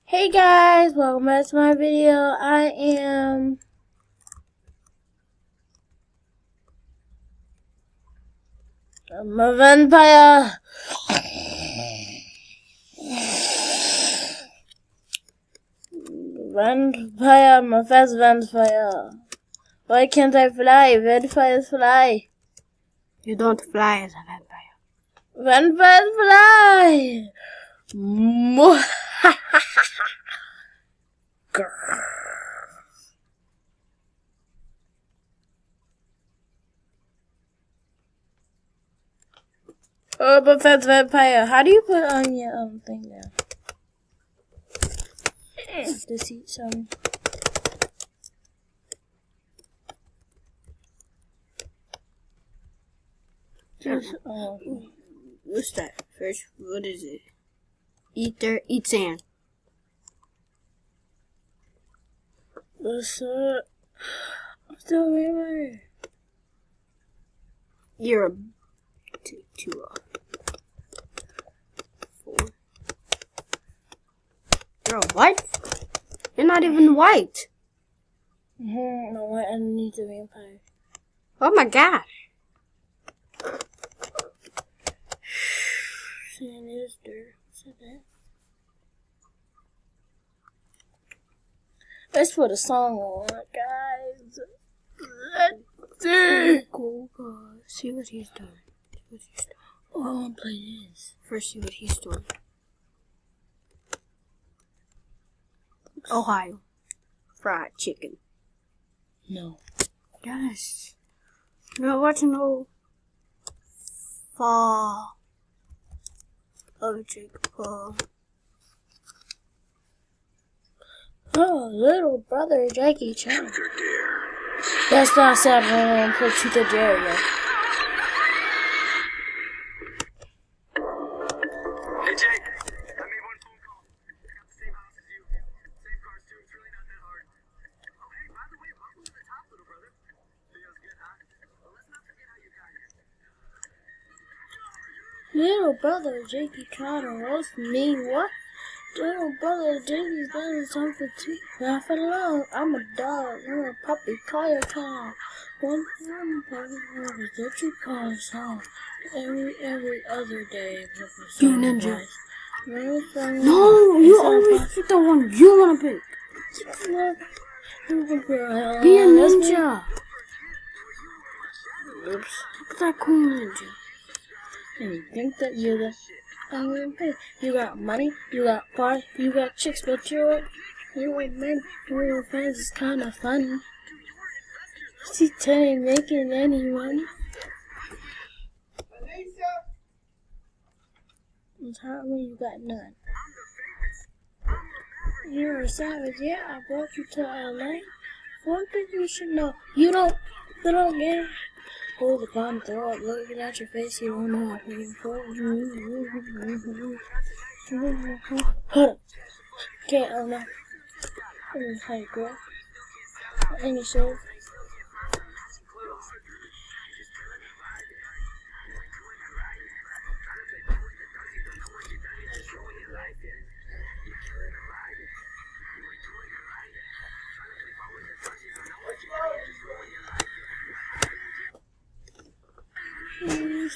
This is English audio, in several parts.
Hey guys, welcome back to my video. I am a vampire. I'm a fast vampire. Why can't I fly? Vampires fly. You don't fly as a vampire. Vampires fly. Oh, but that's vampire. How do you put on your thing there? Just eat some. What's that? First, what is it? Eat sand. What's up? I'm still remember. You're a 4. You're a what? You're not even white. No, white underneath the vampire. Oh my gosh. Sand is dirt. That? Let's put a song on, guys. Let's see. Cool, see what he's doing. Oh, I want to play this. First, see what he's doing. Ohio. Fried chicken. No. Yes. You're watching no fall of Jake Paul. Oh, little brother Jackie Chan. That's not sad. I don't put Truth or Dare yet. Hey Jake, I made one phone call. I got the same house as you. Same cars too. It's really not that hard. Oh hey, by the way, welcome to the top, little brother. Feels good, huh? Well, let's not forget how you got here. Little brother Jakey trying to roast me. What? Little brother Jakey's done something too. Laugh alone. I'm a dog. I'm a puppy. Call your car. One puppy that you call a song. Every other day. You ninja. No, you always pick the one you want to pick. Be a ninja. Oops. Look at that cool ninja. And you think that you're the you got money, you got cars, you got chicks, but you're with men, your friends is kind of funny. She ain't making any money. I'm tired when you got none. You're a savage, yeah, I brought you to LA. One thing you should know, you don't get it. Hold the bomb, throw it, looking at your face, you don't know what you're for. Hold up. Okay, oh no. Hey, girl. Any show.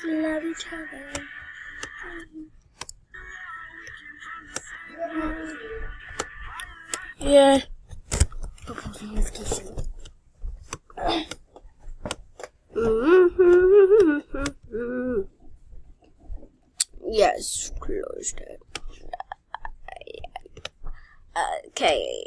We love each other. Yeah. Yes, closed it. Okay.